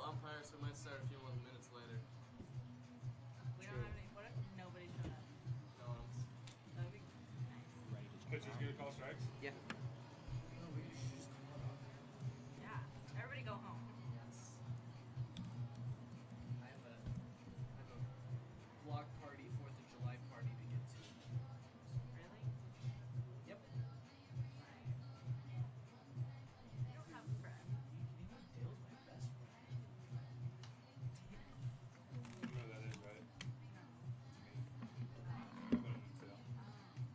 umpire, so it might start a few more minutes later. We don't have any. What if nobody showed up? No one's. That'd be nice. Pitcher's gonna call strikes? Yeah. Yeah. Everybody go home. I have a block party, 4th of July party to get to. Really? Yep. You don't have a friend. Dale's my best friend. You know that is, right?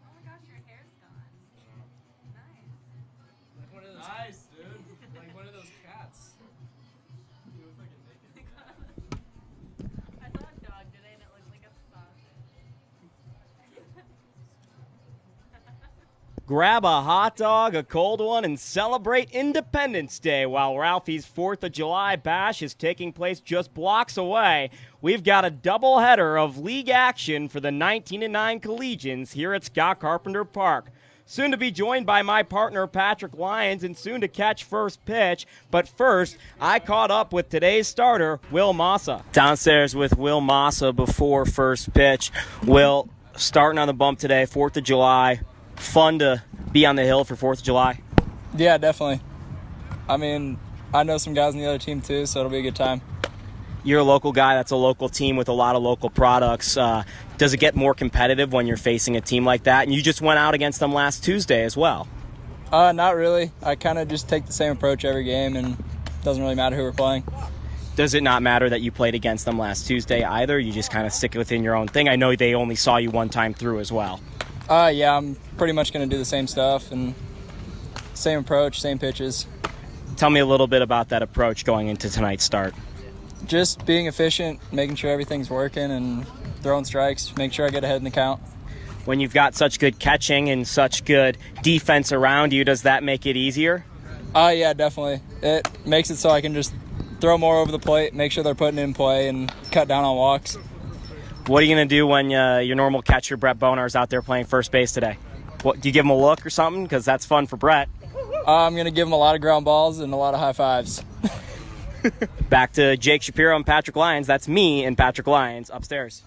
Oh my gosh, your hair's gone. Nice. Like one of those, Nice, dude. like one of those cats. You look like a naked cat. I saw a dog today and it looked like a sausage. Grab a hot dog, a cold one, and celebrate Independence Day while Ralphie's 4th of July bash is taking place just blocks away. We've got a doubleheader of league action for the 19-9 Collegians here at Scott Carpenter Park. Soon to be joined by my partner Patrick Lyons and soon to catch first pitch. But first, I caught up with today's starter, Will Massa. Downstairs with Will Massa before first pitch. Will, starting on the bump today, 4th of July. Fun to be on the hill for 4th of July? Yeah, definitely. I mean, I know some guys on the other team too, so it'll be a good time. You're a local guy. That's a local team with a lot of local products. Does it get more competitive when you're facing a team like that? And you just went out against them last Tuesday as well. Not really. I kind of just take the same approach every game, and it doesn't really matter who we're playing. Does it not matter that you played against them last Tuesday either? You just kind of stick within your own thing? I know they only saw you one time through as well. Yeah, I'm pretty much going to do the same stuff and same approach, same pitches. Tell me a little bit about that approach going into tonight's start. Just being efficient, making sure everything's working, and throwing strikes, make sure I get ahead in the count. When you've got such good catching and such good defense around you, does that make it easier? Yeah, definitely. It makes it so I can just throw more over the plate, make sure they're putting it in play, and cut down on walks. What are you going to do when your normal catcher, Brett Bonar, is out there playing first base today? What, do you give him a look or something? Because that's fun for Brett. I'm going to give him a lot of ground balls and a lot of high fives. Back to Jake Shapiro and Patrick Lyons. That's me and Patrick Lyons upstairs.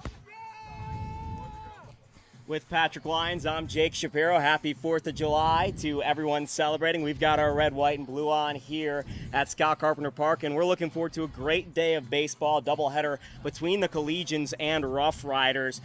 With Patrick Lyons, I'm Jake Shapiro. Happy 4th of July to everyone celebrating. We've got our red, white, and blue on here at Scott Carpenter Park, and we're looking forward to a great day of baseball, doubleheader between the Collegians and Roughriders.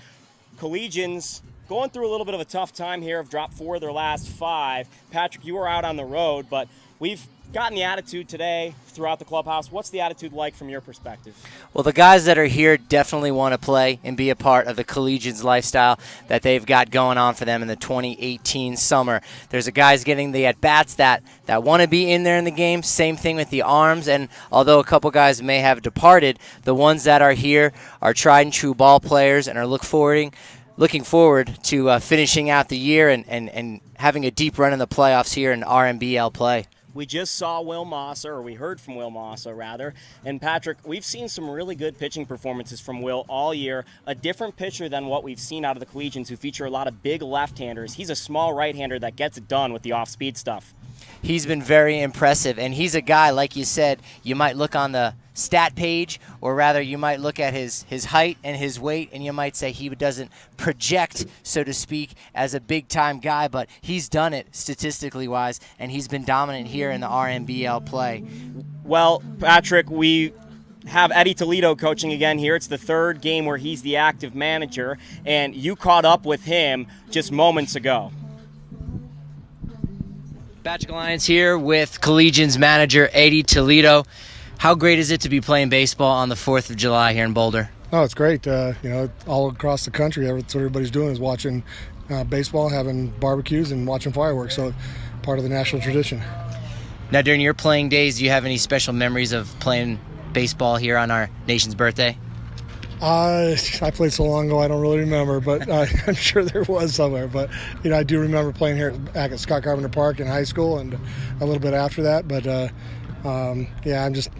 Collegians going through a little bit of a tough time here, have dropped 4 of their last 5. Patrick, you were out on the road, but we've gotten the attitude today throughout the clubhouse. What's the attitude like from your perspective? Well, the guys that are here definitely want to play and be a part of the Collegians lifestyle that they've got going on for them in the 2018 summer. There's a guys getting the at-bats that want to be in there in the game. Same thing with the arms, and although a couple guys may have departed, the ones that are here are tried and true ball players and are looking forward to finishing out the year and having a deep run in the playoffs here in RMBL play. We just saw Will Massa, or we heard from Will Massa, rather. And, Patrick, we've seen some really good pitching performances from Will all year. A different pitcher than what we've seen out of the Collegians, who feature a lot of big left-handers. He's a small right-hander that gets it done with the off-speed stuff. He's been very impressive, and he's a guy, like you said, you might look on the stat page, or rather you might look at his height and his weight, and you might say he doesn't project, so to speak, as a big-time guy, but he's done it statistically wise, and he's been dominant here in the RMBL play. Well, Patrick, we have Eddie Toledo coaching again here. It's the 3rd game where he's the active manager, and you caught up with him just moments ago. Patrick Lyons here with Collegians manager Eddie Toledo. How great is it to be playing baseball on the 4th of July here in Boulder? Oh, it's great. All across the country, that's what everybody's doing is watching baseball, having barbecues, and watching fireworks. So part of the national tradition. Now, during your playing days, do you have any special memories of playing baseball here on our nation's birthday? I played so long ago I don't really remember, but I'm sure there was somewhere. But I do remember playing here back at Scott Carpenter Park in high school and a little bit after that. But I'm just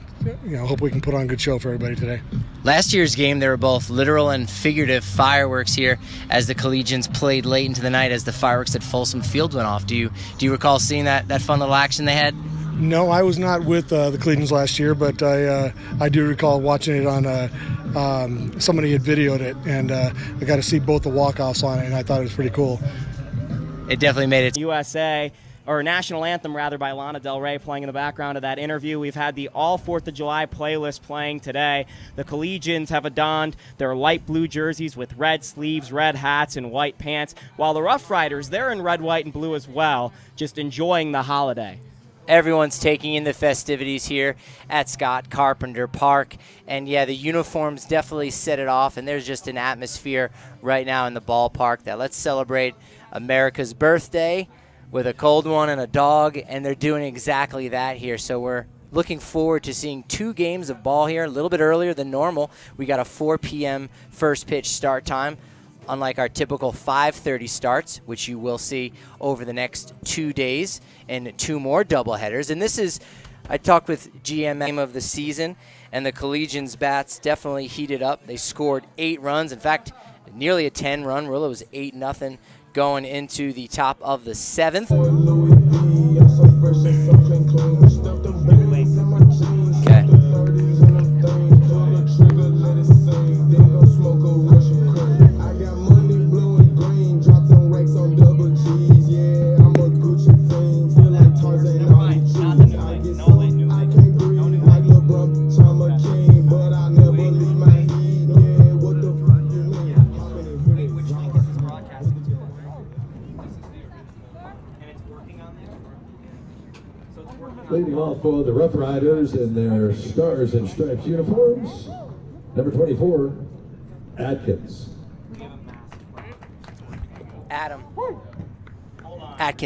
hope we can put on a good show for everybody today. Last year's game, there were both literal and figurative fireworks here as the Collegians played late into the night as the fireworks at Folsom Field went off. Do you recall seeing that fun little action they had? No, I was not with the Collegians last year, but I do recall watching it on somebody had videoed it, and I got to see both the walk-offs on it, and I thought it was pretty cool. It definitely made it. USA, or national anthem rather, by Lana Del Rey playing in the background of that interview. We've had the All 4th of July playlist playing today. The Collegians have adorned their light blue jerseys with red sleeves, red hats, and white pants, while the Roughriders, they're in red, white, and blue as well, just enjoying the holiday. Everyone's taking in the festivities here at Scott Carpenter Park. And yeah, the uniforms definitely set it off, and there's just an atmosphere right now in the ballpark that let's celebrate America's birthday with a cold one and a dog, and they're doing exactly that here. So we're looking forward to seeing 2 games of ball here, a little bit earlier than normal. We got a 4 p.m. first pitch start time, unlike our typical 5:30 starts, which you will see over the next 2 days, and 2 more doubleheaders. And this is, I talked with GM of the season, and the Collegians bats definitely heated up. They scored 8 runs. In fact, nearly a 10-run rule. It was 8-0 going into the top of the 7th. Okay. Leading off for the Roughriders in their Stars and Stripes uniforms, number 24, Atkins. Adam Atkins.